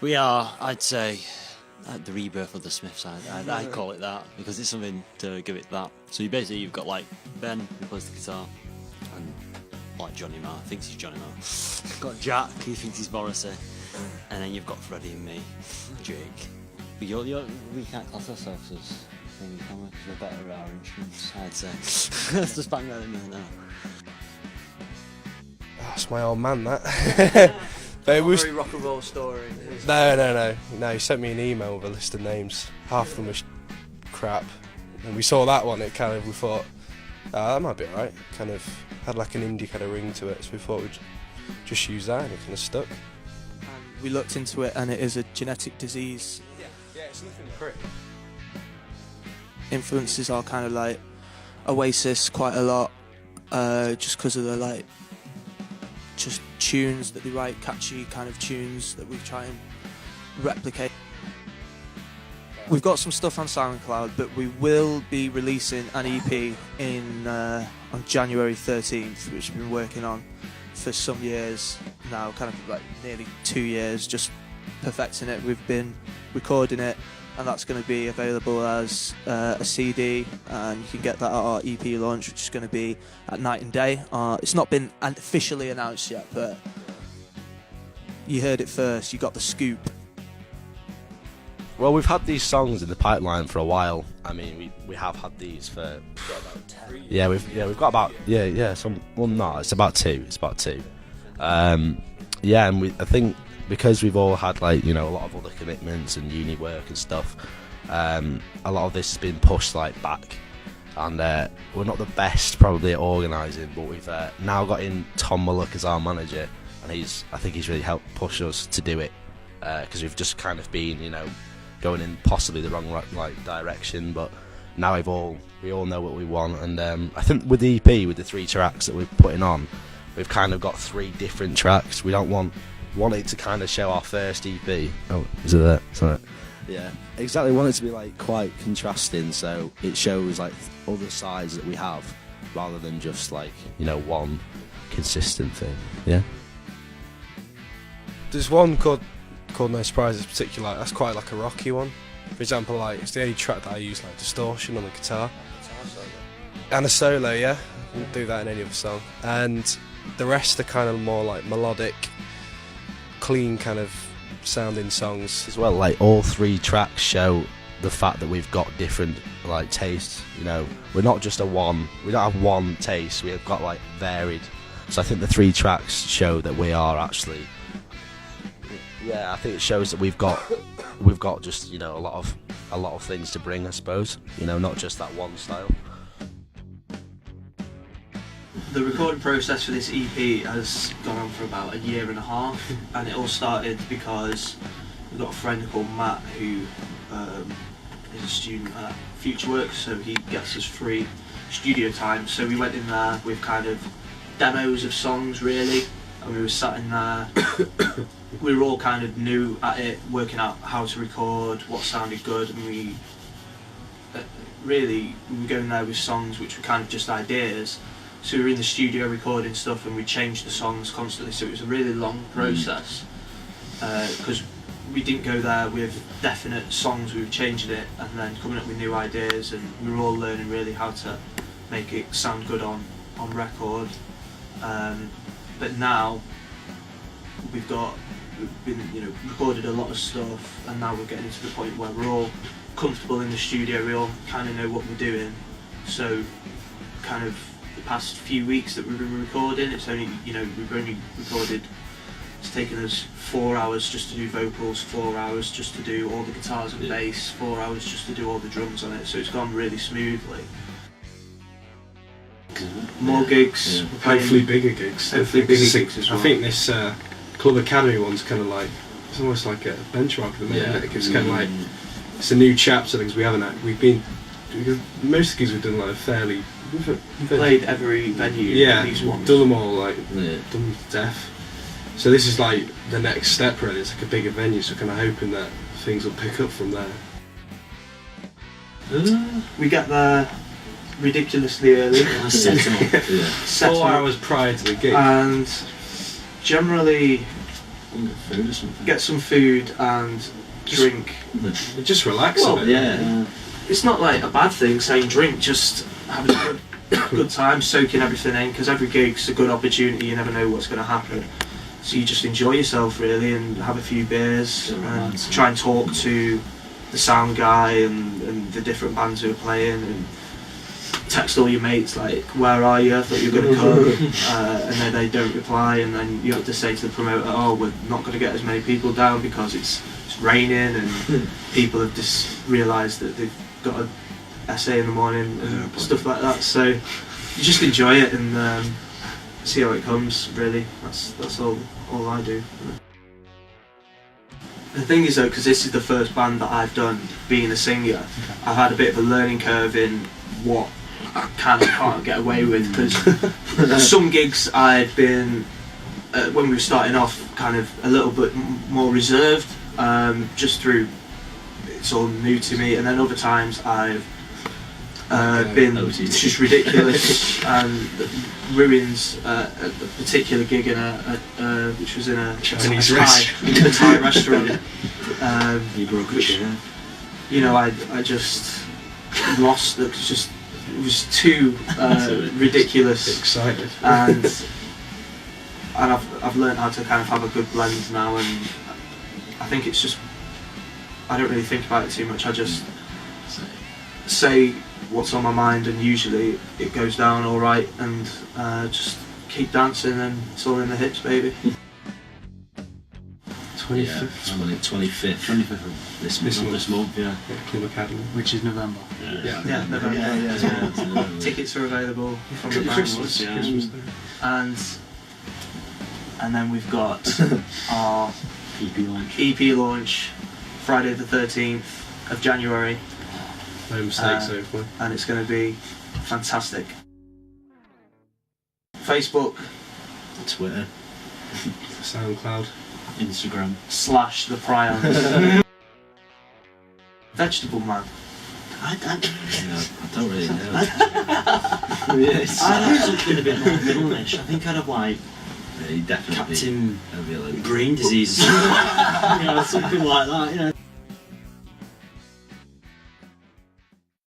We are, I'd say, the rebirth of the Smiths. I'd call it that because it's something to give it that. So you've got like Ben who plays the guitar, and like Johnny Marr thinks he's Johnny Marr. Got Jack who thinks he's Morrissey, and then you've got Freddie and me, Jake. But we can't class ourselves as singing, can we? 'Cause we're better at our instruments, I'd say. Let's just bang that in there now. That's my old man, that. But it was very rock and roll story. No. He sent me an email with a list of names. Half of them was crap, and we saw that one. We thought, that might be alright. Kind of had like an indie kind of ring to it, so we thought we'd just use that, and it kind of stuck. And we looked into it, and it is a genetic disease. Yeah, it's nothing pretty. Influences are kind of like Oasis quite a lot, just because of the just tunes that they write, catchy kind of tunes that we try and replicate. We've got some stuff on SoundCloud, but we will be releasing an EP on January 13th, which we've been working on for some years now, kind of like nearly 2 years, just perfecting it. We've been recording it, and that's going to be available as a CD, and you can get that at our EP launch, which is going to be at Night and Day. It's not been officially announced yet, but you heard it first, you got the scoop. Well, we've had these songs in the pipeline for a while. I mean, we have had these for About 10. we've got about it's about two. And I think because we've all had a lot of other commitments and uni work and stuff, a lot of this has been pushed back, and we're not the best probably at organising, but we've now got in Tom Mullock as our manager, and I think he's really helped push us to do it, because we've just kind of been going in possibly the wrong direction, but now we all know what we want, and I think with the EP, with the 3 tracks that we're putting on, we've kind of got 3 different tracks. We don't want it to kind of show our first EP. Oh, is it there? Sorry. Yeah, exactly. Want it to be quite contrasting, so it shows other sides that we have, rather than just one consistent thing. Yeah. There's one called No Surprises, particularly that's quite a rocky one. For example, it's the only track that I use distortion on the guitar and a solo. Yeah, I wouldn't do that in any other song. And the rest are kind of more melodic, clean kind of sounding songs as well. All 3 tracks show the fact that we've got different tastes. We're not just we don't have one taste. We have got varied. So I think the 3 tracks show that we are actually. Yeah, I think it shows that we've got just a lot of things to bring, I suppose. Not just that one style. The recording process for this EP has gone on for about a year and a half, and it all started because we've got a friend called Matt who is a student at FutureWorks, so he gets us free studio time. So we went in there with kind of demos of songs really, and we were sat in there. We were all kind of new at it, working out how to record, what sounded good, and we were going there with songs which were kind of just ideas. So we were in the studio recording stuff, and we changed the songs constantly, so it was a really long process, because we didn't go there with definite songs, we were changing it and then coming up with new ideas, and we were all learning really how to make it sound good on record. But now we've been recorded a lot of stuff, and now we're getting to the point where we're all comfortable in the studio, we all kind of know what we're doing. So kind of the past few weeks that we've been recording, it's only we've only recorded, it's taken us 4 hours just to do vocals, 4 hours just to do all the guitars and bass, 4 hours just to do all the drums on it, so it's gone really smoothly. More gigs, hopefully bigger gigs. Hopefully bigger gigs as well. I think this Club Academy one's kind of it's almost like a benchmark for the minute. It's kind of it's a new chapter because we've been most of the gigs we've done fairly. We've played every venue. Yeah, at least once. Done them all done them to death. So this is the next step really. It's a bigger venue, so kind of hoping that things will pick up from there. We get there ridiculously early. 4 hours prior to the gig. And generally Food or something. Get some food and drink. Just relax Well, a bit. Yeah. It's not like a bad thing saying drink, just having a good time, soaking everything in, because every gig's a good opportunity, you never know what's going to happen. So you just enjoy yourself really and have a few beers and try and talk to the sound guy and the different bands who are playing, and text all your mates like, where are you? I thought you were going to come. And then they don't reply, and then you have to say to the promoter, oh, we're not going to get as many people down because it's raining and people have just realised that they've got an essay in the morning and stuff like that. So you just enjoy it and see how it comes. Really, that's all I do. The thing is though, because this is the first band that I've done being a singer, I've had a bit of a learning curve in what I can and can't get away with, because some gigs I've been, when we were starting off, kind of a little bit more reserved, just through it's all new to me, and then other times I've been just ridiculous and ruins a particular gig in which was in a Chinese Thai restaurant. You broke a chair. You know, I just lost. It was too ridiculous. Excited. And I've learned how to kind of have a good blend now, and I think it's just, I don't really think about it too much. I just say what's on my mind, and usually it goes down all right, and just keep dancing, and it's all in the hips, baby. 25th. I'm on it 25th of this month, yeah. Club Academy. Which is November. Yeah, November. Yeah. Tickets are available from the Christmas. bands. Christmas. And then we've got our EP launch Friday the 13th of January, No mistakes, hopefully. and it's going to be fantastic. Facebook Twitter, SoundCloud. Instagram. / the Prions. Vegetable man. I don't really know. I'd have something a bit more villainish. I think I'd have like Yeah, definitely Captain a villain. Brain Disease or something. Something like that,